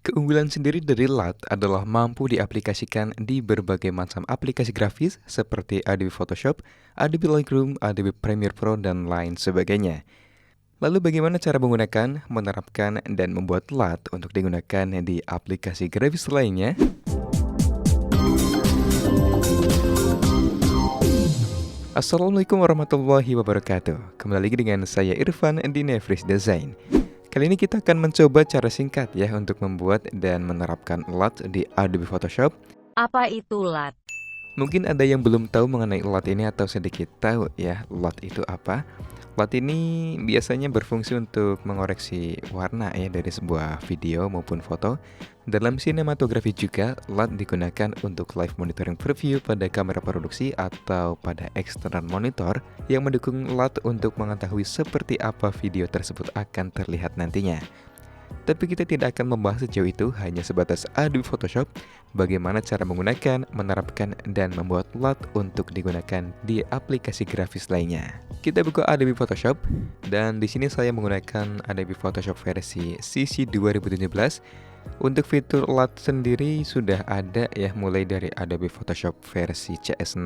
Keunggulan sendiri dari LUT adalah mampu diaplikasikan di berbagai macam aplikasi grafis seperti Adobe Photoshop, Adobe Lightroom, Adobe Premiere Pro, dan lain sebagainya. Lalu bagaimana cara menggunakan, menerapkan, dan membuat LUT untuk digunakan di aplikasi grafis lainnya? Assalamualaikum warahmatullahi wabarakatuh. Kembali lagi dengan saya Irfan di Nevris Design. Kali ini kita akan mencoba cara singkat ya untuk membuat dan menerapkan LUT di Adobe Photoshop. Apa itu LUT? Mungkin ada yang belum tahu mengenai LUT ini atau sedikit tahu ya LUT itu apa. LUT ini biasanya berfungsi untuk mengoreksi warna ya dari sebuah video maupun foto. Dalam sinematografi juga, LUT digunakan untuk live monitoring preview pada kamera produksi atau pada external monitor yang mendukung LUT untuk mengetahui seperti apa video tersebut akan terlihat nantinya. Tapi kita tidak akan membahas sejauh itu, hanya sebatas Adobe Photoshop, bagaimana cara menggunakan, menerapkan, dan membuat LUT untuk digunakan di aplikasi grafis lainnya. Kita buka Adobe Photoshop, dan di sini saya menggunakan Adobe Photoshop versi CC 2017. Untuk fitur LUT sendiri sudah ada ya, mulai dari Adobe Photoshop versi CS6,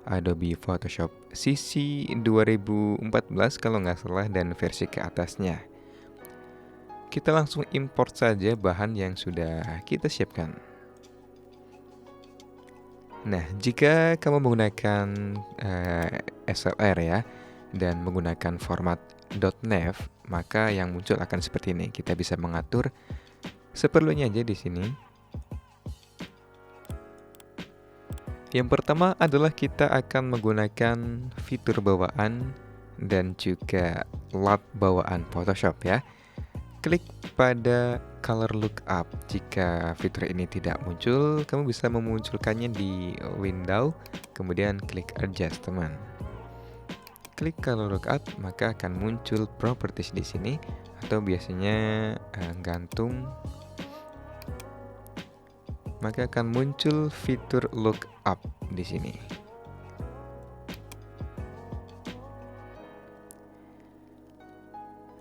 Adobe Photoshop CC 2014 kalau nggak salah, dan versi ke atasnya. Kita langsung import saja bahan yang sudah kita siapkan. Nah, jika kamu menggunakan SLR ya, dan menggunakan format .nav, maka yang muncul akan seperti ini. Kita bisa mengatur seperlunya aja di sini. Yang pertama adalah kita akan menggunakan fitur bawaan dan juga LUT bawaan Photoshop ya. Klik pada color lookup. Jika fitur ini tidak muncul, kamu bisa memunculkannya di window, kemudian klik adjustment. Klik color lookup, maka akan muncul properties di sini, atau biasanya gantung. Maka akan muncul fitur lookup di sini.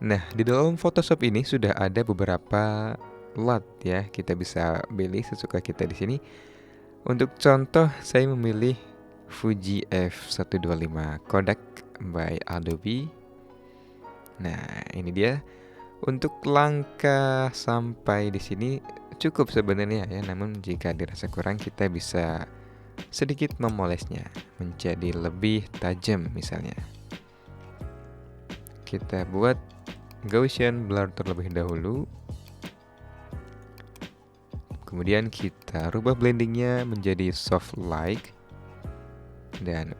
Nah, di dalam Photoshop ini sudah ada beberapa LUT ya. Kita bisa pilih sesuka kita di sini. Untuk contoh, saya memilih Fuji F125 Kodak by Adobe. Nah, ini dia. Untuk langkah sampai di sini cukup sebenarnya ya. Namun jika dirasa kurang, kita bisa sedikit memolesnya menjadi lebih tajam misalnya. Kita buat Gaussian blur terlebih dahulu. Kemudian kita rubah blendingnya menjadi soft light dan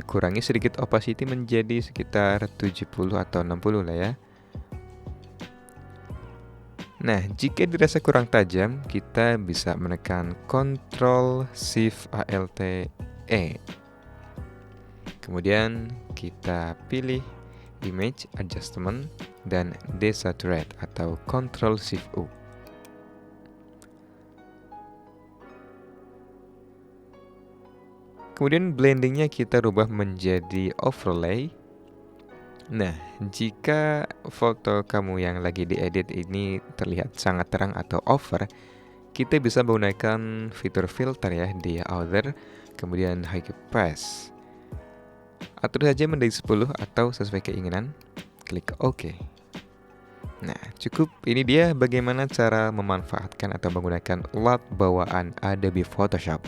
kurangi sedikit opacity menjadi sekitar 70 atau 60 lah ya. Nah, jika dirasa kurang tajam, kita bisa menekan Ctrl Shift Alt E. Kemudian kita pilih Image Adjustment dan Desaturate atau Ctrl Shift U. Kemudian blendingnya kita rubah menjadi overlay. Nah, jika foto kamu yang lagi diedit ini terlihat sangat terang atau over, kita bisa menggunakan fitur filter ya di Other, kemudian High Pass. Atur saja menjadi 10 atau sesuai keinginan. Klik OK. Nah, cukup. Ini dia bagaimana cara memanfaatkan atau menggunakan LUT bawaan Adobe Photoshop.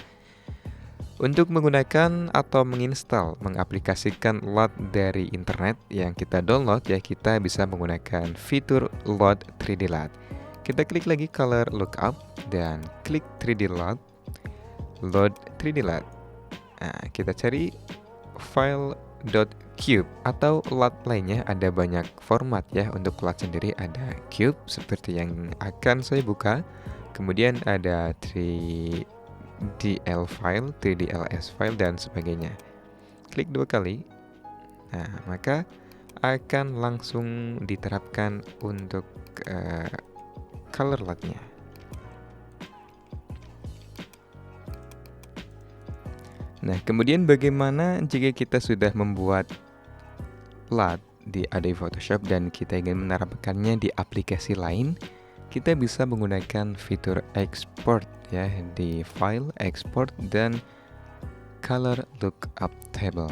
Untuk menggunakan atau menginstal, mengaplikasikan LUT dari internet yang kita download ya, kita bisa menggunakan fitur LUT 3D LUT. Kita klik lagi color lookup dan klik 3D LUT, load 3D LUT. Nah, kita cari file.cube atau LUT lainnya, ada banyak format ya. Untuk LUT sendiri ada cube seperti yang akan saya buka, kemudian ada 3DL file, 3DLS file, dan sebagainya. Klik 2 kali. Nah, maka akan langsung diterapkan untuk color LUT-nya. Nah, kemudian bagaimana jika kita sudah membuat LUT di Adobe Photoshop dan kita ingin menerapkannya di aplikasi lain? kita bisa menggunakan fitur export ya di file, export, dan color lookup table.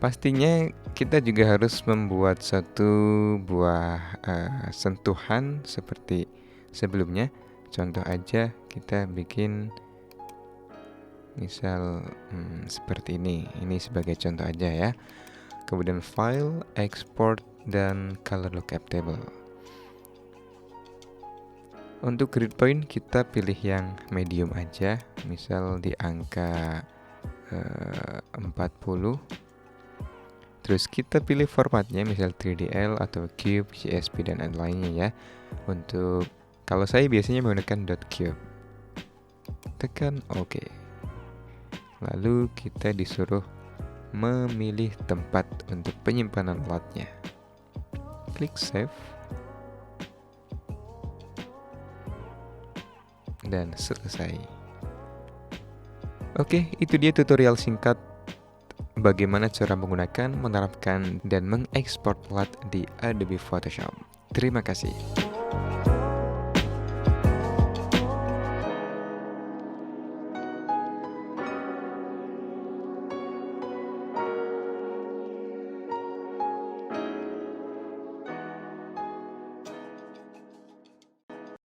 Pastinya kita juga harus membuat satu buah sentuhan seperti sebelumnya. Contoh aja kita bikin misal seperti ini sebagai contoh aja ya. Kemudian file, export, dan color lookup table. Untuk grid point kita pilih yang medium aja, misal di angka 40. Terus kita pilih formatnya, misal 3DL atau cube, CSV, dan lain-lainnya ya. Untuk kalau saya biasanya menggunakan .cube. Tekan OK. Lalu kita disuruh memilih tempat untuk penyimpanan lotnya. Klik save. Dan selesai. Oke, itu dia tutorial singkat bagaimana cara menggunakan, menerapkan, dan mengekspor plot di Adobe Photoshop. Terima kasih.